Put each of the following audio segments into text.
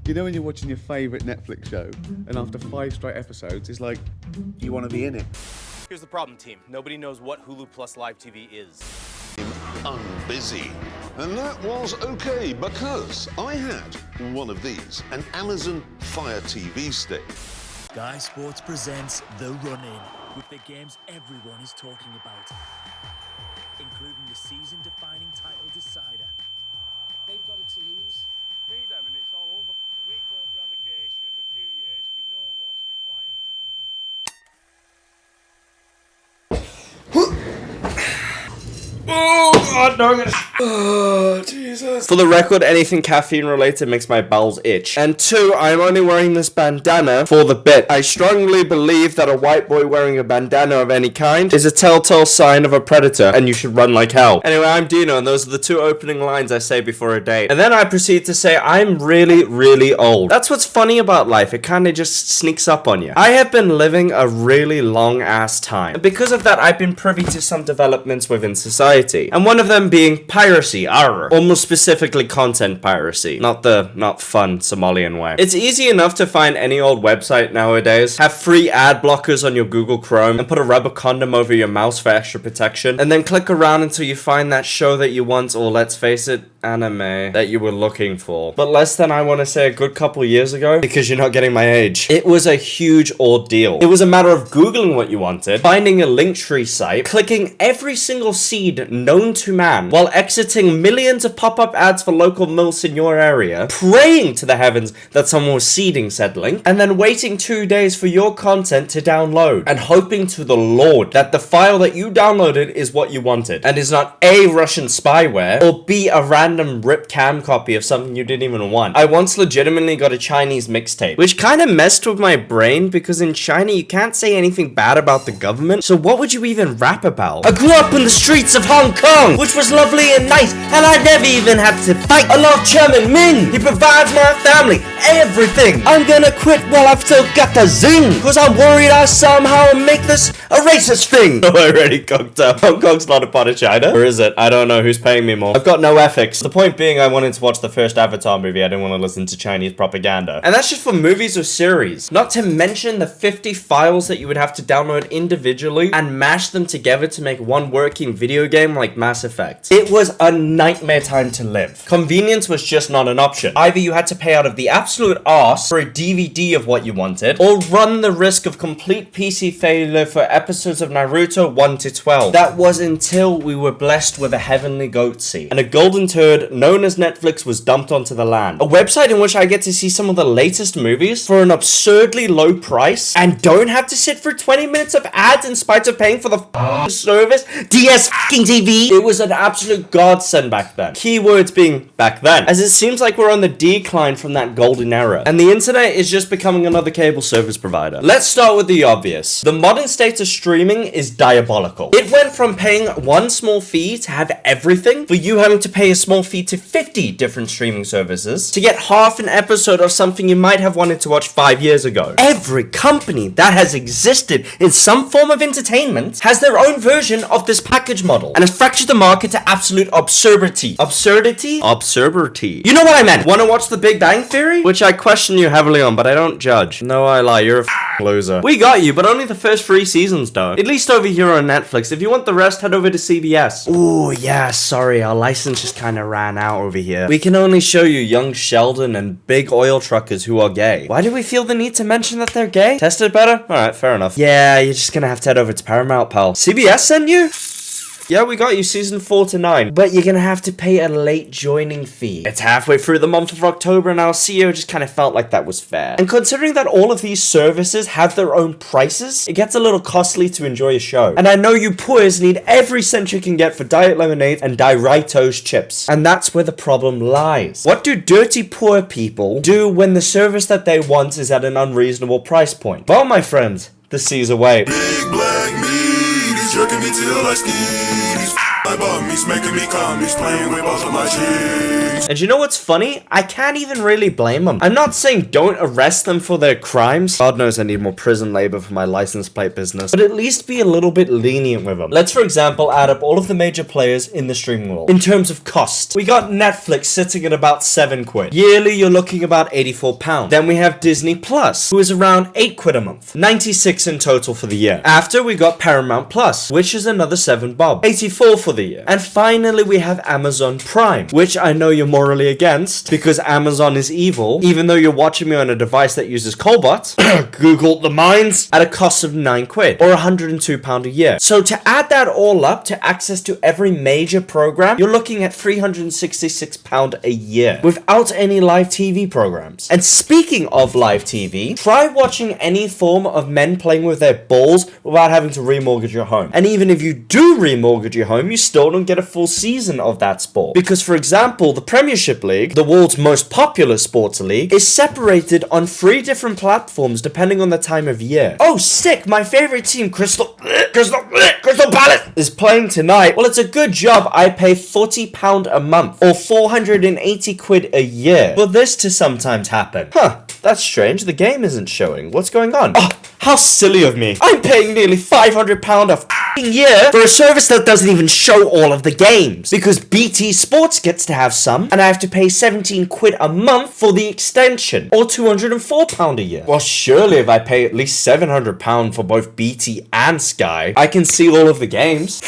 You know when you're watching your favourite Netflix show, and after 5 straight episodes, it's like, you want to be in it. Here's the problem, team. Nobody knows what Hulu Plus Live TV is. I'm busy. And that was okay because I had one of these, an Amazon Fire TV stick. Sky Sports presents The Run-In, with the games everyone is talking about, including the season-defining title decider. They've got it to lose. Beat them and it's all over. We got relegation for a few years. We know what's required. Oh god, no, I'm gonna. Oh, Jesus. For the record, anything caffeine related makes my bowels itch. And 2, I'm only wearing this bandana for the bit. I strongly believe that a white boy wearing a bandana of any kind is a telltale sign of a predator, and you should run like hell. Anyway, I'm Dino, and those are the 2 opening lines I say before a date. And then I proceed to say, I'm really, really old. That's what's funny about life. It kind of just sneaks up on you. I have been living a really long ass time. And because of that, I've been privy to some developments within society. And one of them being piracy, or more specifically content piracy, not fun Somalian way. It's easy enough to find any old website nowadays, have free ad blockers on your Google Chrome, and put a rubber condom over your mouse for extra protection, and then click around until you find that show that you want, or let's face it, anime that you were looking for. But less than, I want to say, a good couple years ago, because you're not getting my age, it was a huge ordeal. It was a matter of Googling what you wanted, finding a Linktree site, clicking every single seed known to man, while exiting millions of pop-up ads for local mills in your area, praying to the heavens that someone was seeding said link, and then waiting 2 days for your content to download, and hoping to the Lord that the file that you downloaded is what you wanted, and is not A, Russian spyware, or B, a random ripped cam copy of something you didn't even want. I once legitimately got a Chinese mixtape, which kind of messed with my brain, because in China you can't say anything bad about the government, so what would you even rap about? I grew up in the streets of Hong Kong, which was lovely and nice, and I never even had to fight. I love Chairman Min, he provides my family everything. I'm gonna quit while I've still got the zing, cause I'm worried I somehow make this a racist thing. Oh, I already cooked up. Hong Kong's not a part of China. Or is it? I don't know who's paying me more. I've got no ethics. The point being, I wanted to watch the first Avatar movie. I didn't want to listen to Chinese propaganda. And that's just for movies or series. Not to mention the 50 files that you would have to download individually and mash them together to make one working video game like Mass Effect. It was a nightmare time to live. Convenience was just not an option. Either you had to pay out of the absolute arse for a DVD of what you wanted, or run the risk of complete PC failure for episodes of Naruto 1 to 12. That was until we were blessed with a heavenly goatsy, and a golden turd known as Netflix was dumped onto the land. A website in which I get to see some of the latest movies for an absurdly low price, and don't have to sit for 20 minutes of ads in spite of paying for the service. DS TV. It was an absolute godsend back then. Keywords being back then, as it seems like we're on the decline from that golden era, and the internet is just becoming another cable service provider. Let's start with the obvious. The modern state of streaming is diabolical. It went from paying one small fee to have everything, for you having to pay a small fee to 50 different streaming services to get half an episode of something you might have wanted to watch 5 years ago. Every company that has existed in some form of entertainment has their own version of this package model, and has fractured the market to absolute absurdity. Absurdity? Absurdity. You know what I meant. Want to watch The Big Bang Theory? Which I question you heavily on, but I don't judge. No, I lie. You're a loser. We got you, but only the first 3 seasons though. At least over here on Netflix. If you want the rest, head over to CBS. Ooh, yeah, sorry. Our license just kind of ran out over here. We can only show you young Sheldon and big oil truckers who are gay. Why do we feel the need to mention that they're gay? Tested better? Alright, fair enough. Yeah, you're just gonna have to head over to Paramount, pal. CBS sent you? Yeah, we got you season 4 to 9, but you're gonna have to pay a late joining fee. It's halfway through the month of October and our CEO just kind of felt like that was fair. And considering that all of these services have their own prices, it gets a little costly to enjoy a show. And I know you poors need every cent you can get for Diet Lemonade and Doritos chips. And that's where the problem lies. What do dirty poor people do when the service that they want is at an unreasonable price point? Well, my friends, the seas away. Big black meat, he's jerking me till I sneeze. My bum, he's making me come, he's playing with both of my cheeks. And you know what's funny? I can't even really blame them. I'm not saying don't arrest them for their crimes. God knows I need more prison labor for my license plate business. But at least be a little bit lenient with them. Let's, for example, add up all of the major players in the streaming world. In terms of cost, we got Netflix sitting at about £7. Yearly, you're looking about £84. Then we have Disney Plus, who is around £8 a month. 96 in total for the year. After, we got Paramount Plus, which is another £7, 84 for the year. And finally, we have Amazon Prime, which I know you're morally against because Amazon is evil, even though you're watching me on a device that uses Cobot, Google the minds, at a cost of £9 or £102 a year. So to add that all up to access to every major program, you're looking at £366 a year without any live TV programs. And speaking of live TV, try watching any form of men playing with their balls without having to remortgage your home. And even if you do remortgage your home, you still don't get a full season of that sport. Because for example, the Premiership League, the world's most popular sports league, is separated on 3 different platforms depending on the time of year. Oh, sick! My favorite team, Crystal Palace, is playing tonight. Well, it's a good job I pay £40 a month or £480 a year for this to sometimes happen. Huh, that's strange. The game isn't showing. What's going on? Oh, how silly of me. I'm paying nearly £500 a year for a service that doesn't even show all of the games because BT Sports gets to have some and I have to pay £17 a month for the extension or £204 a year. Well, surely if I pay at least £700 for both BT and Sky, I can see all of the games.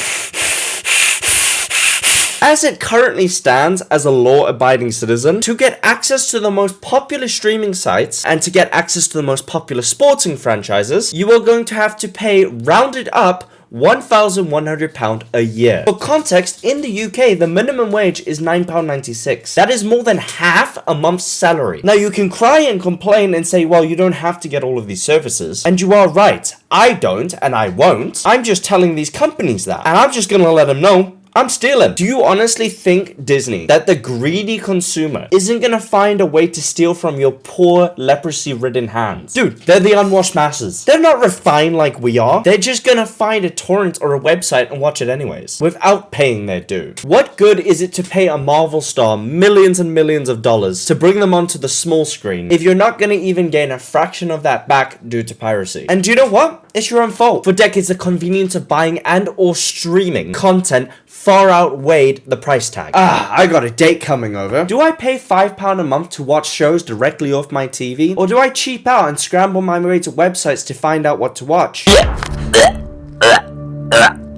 As it currently stands as a law-abiding citizen, to get access to the most popular streaming sites and to get access to the most popular sporting franchises, you are going to have to pay, rounded up, £1,100 a year. For context, in the UK, the minimum wage is £9.96. That is more than half a month's salary. Now, you can cry and complain and say, well, you don't have to get all of these services. And you are right. I don't, and I won't. I'm just telling these companies that. And I'm just gonna let them know I'm stealing. Do you honestly think, Disney, that the greedy consumer isn't gonna find a way to steal from your poor, leprosy-ridden hands? Dude, they're the unwashed masses. They're not refined like we are. They're just gonna find a torrent or a website and watch it anyways, without paying their due. What good is it to pay a Marvel star millions and millions of dollars to bring them onto the small screen if you're not gonna even gain a fraction of that back due to piracy? And do you know what? It's your own fault. For decades, the convenience of buying and or streaming content far outweighed the price tag. I got a date coming over. Do I pay £5 a month to watch shows directly off my TV? Or do I cheap out and scramble my way to websites to find out what to watch?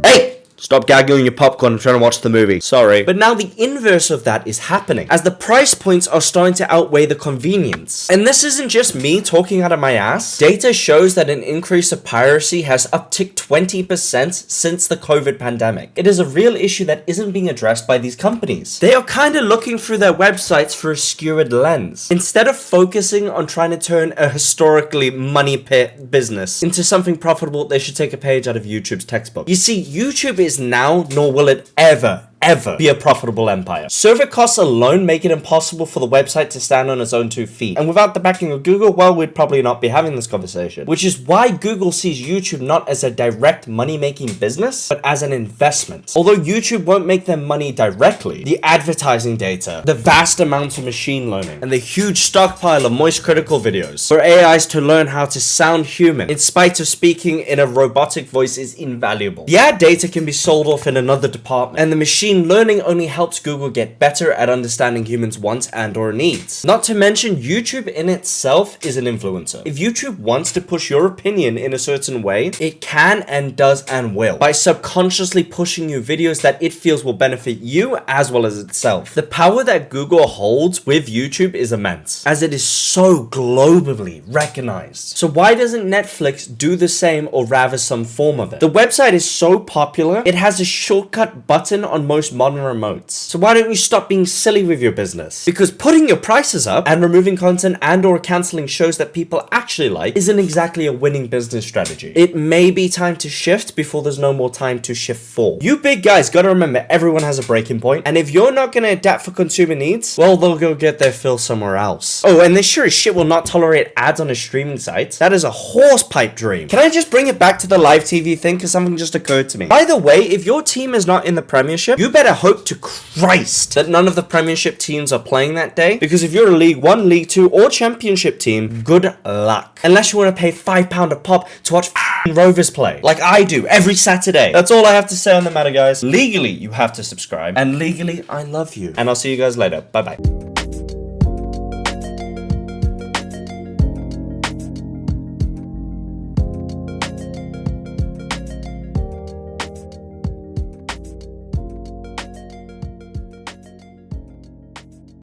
Hey! Stop gagging your popcorn, I'm trying to watch the movie. Sorry. But now the inverse of that is happening, as the price points are starting to outweigh the convenience. And this isn't just me talking out of my ass. Data shows that an increase of piracy has upticked 20% since the COVID pandemic. It is a real issue that isn't being addressed by these companies. They are kind of looking through their websites for a skewered lens. Instead of focusing on trying to turn a historically money pit business into something profitable, they should take a page out of YouTube's textbook. You see, YouTube is now, nor will it ever be a profitable empire. Server costs alone make it impossible for the website to stand on its own 2 feet. And without the backing of Google, well, we'd probably not be having this conversation. Which is why Google sees YouTube not as a direct money-making business, but as an investment. Although YouTube won't make them money directly, the advertising data, the vast amounts of machine learning, and the huge stockpile of moist critical videos for AIs to learn how to sound human in spite of speaking in a robotic voice is invaluable. The ad data can be sold off in another department, and the machine learning only helps Google get better at understanding humans' wants and or needs. Not to mention, YouTube in itself is an influencer. If YouTube wants to push your opinion in a certain way, it can and does and will, by subconsciously pushing you videos that it feels will benefit you as well as itself. The power that Google holds with YouTube is immense, as it is so globally recognized. So why doesn't Netflix do the same, or rather some form of it? The website is so popular, it has a shortcut button on most most modern remotes. So why don't you stop being silly with your business? Because putting your prices up and removing content and or cancelling shows that people actually like isn't exactly a winning business strategy. It may be time to shift before there's no more time to shift for. You big guys gotta remember everyone has a breaking point, and if you're not gonna adapt for consumer needs, well, they'll go get their fill somewhere else. Oh, and they sure as shit will not tolerate ads on a streaming site. That is a horsepipe dream. Can I just bring it back to the live TV thing, because something just occurred to me. By the way, if your team is not in the Premiership, you better hope to Christ that none of the Premiership teams are playing that day, because if you're a League 1, League 2, or Championship team, good luck. Unless you want to pay £5 a pop to watch Rovers play, like I do every Saturday. That's all I have to say on the matter, guys. Legally, you have to subscribe, and legally, I love you. And I'll see you guys later. Bye-bye.